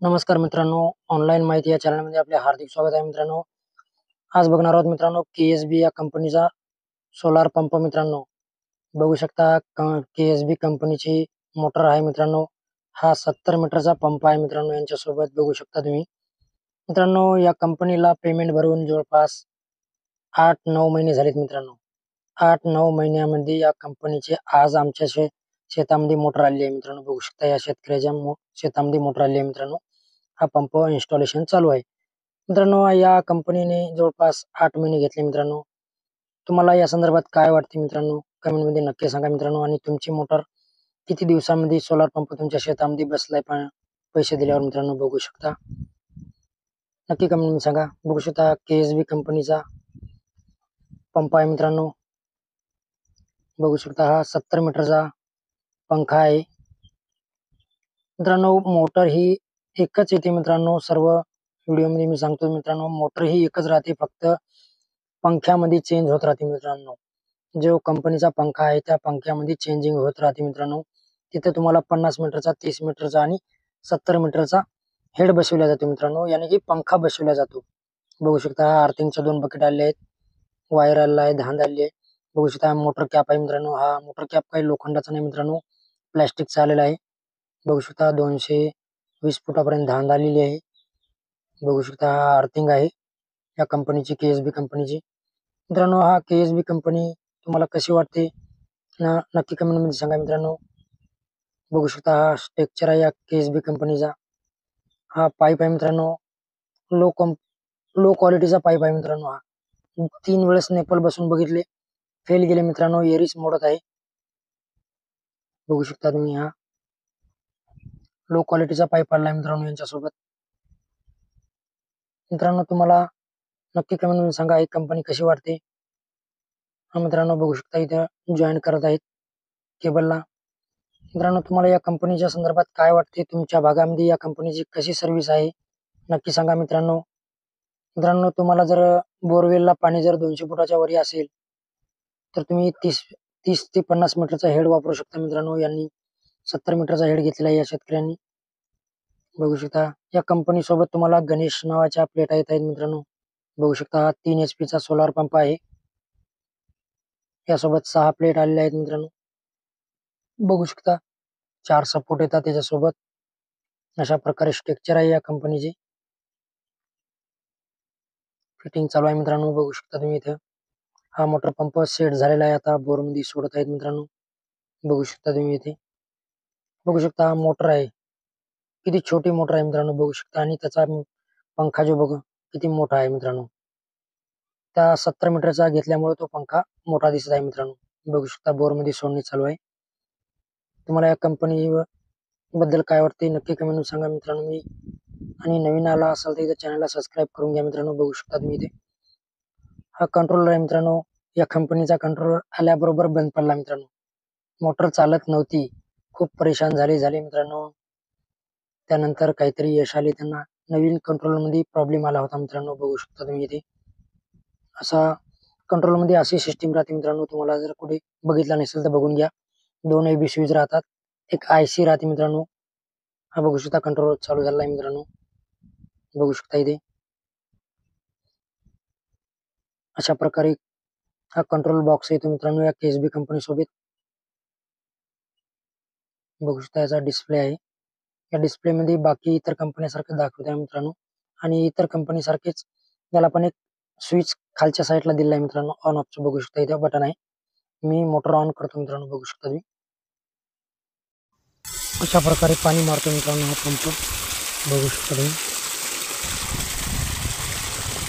नमस्कार मित्रांनो, ऑनलाईन माहिती या चॅनलमध्ये आपले हार्दिक स्वागत आहे मित्रांनो. आज बघणार आहोत मित्रांनो KSB या कंपनीचा सोलार पंप. मित्रांनो बघू शकता KSB कंपनीची मोटर आहे मित्रांनो. हा 70 मीटरचा पंप आहे मित्रांनो. यांच्यासोबत बघू शकता तुम्ही मित्रांनो, या कंपनीला पेमेंट भरून जवळपास 8-9 महिने झालेत मित्रांनो. 8-9 महिन्यामध्ये या कंपनीचे आज आमच्या शेतामध्ये मोटर आली आहे मित्रांनो. बघू शकता या शेतकऱ्याच्या शेतामध्ये मोटर आली आहे मित्रांनो. हा पंप इन्स्टॉलेशन चालू आहे मित्रांनो. या कंपनीने जवळपास 8 महिने घेतले मित्रांनो. तुम्हाला या संदर्भात काय वाटते मित्रांनो, कमेंट मध्ये नक्की सांगा मित्रांनो. आणि तुमची मोटर किती दिवसामध्ये सोलार पंप तुमच्या शेतामध्ये बसलाय पैसे दिल्यावर मित्रांनो, बघू शकता. नक्की कमेंट मध्ये सांगा. बघू शकता KSB कंपनीचा पंप आहे मित्रांनो. बघू शकता हा 70 मीटरचा पंखा आहे मित्रांनो. मोटर ही एकच येते मित्रांनो. सर्व व्हिडिओ मध्ये मी सांगतो मित्रांनो, मोटर ही एकच राहते, फक्त पंख्यामध्ये चेंज होत राहते मित्रांनो. जो कंपनीचा पंखा आहे त्या पंख्यामध्ये चेंजिंग होत राहते मित्रांनो. तिथे तुम्हाला 50 मीटरचा, 30 मीटरचा आणि 70 मीटरचा हेड बसवला जातो मित्रांनो, यानी की पंखा बसवला जातो. बघू शकता अर्थिंगच्या 2 बकेट आले आहेत, वायर आलेला आहे, धांद आलेली आहे. बघू शकता मोटर कॅप आहे मित्रांनो. हा मोटर कॅप काही लोखंडाचा नाही मित्रांनो, प्लॅस्टिकचा आलेला आहे. बघू शकता 220 फुटापर्यंत धांद आलेली आहे. बघू शकता हा अर्थिंग आहे या कंपनीची, KSB कंपनीची मित्रांनो. हा KSB कंपनी तुम्हाला कशी वाटते नक्की कमेंट मध्ये सांगा मित्रांनो. बघू शकता हा स्ट्रक्चर आहे या KSB कंपनीचा. हा पाईप आहे मित्रांनो, लो क्वालिटीचा पाईप आहे मित्रांनो. हा 3 वेळेस नेपल बसून बघितले, फेल गेले मित्रांनो, एरिस मोडत आहे. बघू शकता तुम्ही हा लो क्वालिटीचा पाईप आला आहे मित्रांनो यांच्यासोबत. मित्रांनो तुम्हाला नक्की कमेंट मध्ये सांगा ही कंपनी कशी वाटते. हा मित्रांनो बघू शकता इथं जॉईन करत आहेत केबलला. मित्रांनो तुम्हाला या कंपनीच्या संदर्भात काय वाटते, तुमच्या भागामध्ये या कंपनीची कशी सर्व्हिस आहे नक्की सांगा मित्रांनो. मित्रांनो तुम्हाला जर बोरवेलला पाणी जर 200 फुटाच्या वरी असेल तर तुम्ही 30 ते 50 मीटरचा हेड वापरू शकता मित्रांनो. यांनी 70 मीटरचा हेड घेतलेला आहे या शेतकऱ्यांनी. बघू शकता या कंपनी सोबत तुम्हाला गणेश नावाच्या प्लेट येत आहेत मित्रांनो. बघू शकता 3 HP चा सोलार पंप आहे. यासोबत 6 प्लेट आलेल्या आहेत मित्रांनो. बघू शकता 4 सपोर्ट येतात त्याच्यासोबत. अशा प्रकारे स्ट्रक्चर आहे या कंपनीची. फिटिंग चालू आहे मित्रांनो. बघू शकता तुम्ही इथं हा मोटर पंप सेट झालेला आहे, आता बोरमध्ये सोडत आहेत मित्रांनो. बघू शकता तुम्ही इथे. बघू शकता हा मोटर आहे, किती छोटी मोटर आहे मित्रांनो. बघू शकता आणि त्याचा पंखा जो बघू किती मोठा आहे मित्रांनो. त्या 70 मीटरचा घेतल्यामुळे तो पंखा मोठा दिसत आहे मित्रांनो. बघू शकता बोरमध्ये सोडणी चालू आहे. तुम्हाला या कंपनी बद्दल काय वाटते नक्की कमेंट सांगा मित्रांनो. मी आणि नवीन आला असाल तर इथे चॅनलला सबस्क्राईब करून घ्या मित्रांनो. बघू शकता तुम्ही इथे हा कंट्रोलर आहे मित्रांनो. या कंपनीचा कंट्रोलर आल्याबरोबर बंद पडला मित्रांनो. मोटर चालत नव्हती, खूप परेशान झाले मित्रांनो. त्यानंतर काहीतरी यश आले त्यांना. नवीन कंट्रोलर मध्ये प्रॉब्लेम आला होता मित्रांनो. बघू शकता तुम्ही इथे असा कंट्रोल मध्ये अशी सिस्टीम राहते मित्रांनो. तुम्हाला जर कुठे बघितला नसेल तर बघून घ्या. 2 AB स्विच राहतात, एक IC राहते मित्रांनो. हा बघू शकता कंट्रोल चालू झाला आहे मित्रांनो. बघू शकता इथे अशा प्रकारे हा कंट्रोल बॉक्स येतो मित्रांनो या KSB कंपनी सोबत. बघू शकता याचा डिस्प्ले आहे. या डिस्प्ले मध्ये बाकी इतर कंपन्यांसारखं दाखवत आहे मित्रांनो. आणि इतर कंपनी सारखेच याला पण एक स्विच खालच्या साईडला दिला आहे मित्रांनो, ऑन ऑफचं. बघू शकता इथे बटन आहे. मी मोटर ऑन करतो मित्रांनो. बघू शकता तुम्ही अशा प्रकारे पाणी मारतो मित्रांनो हा पंप. बघू शकता तुम्ही.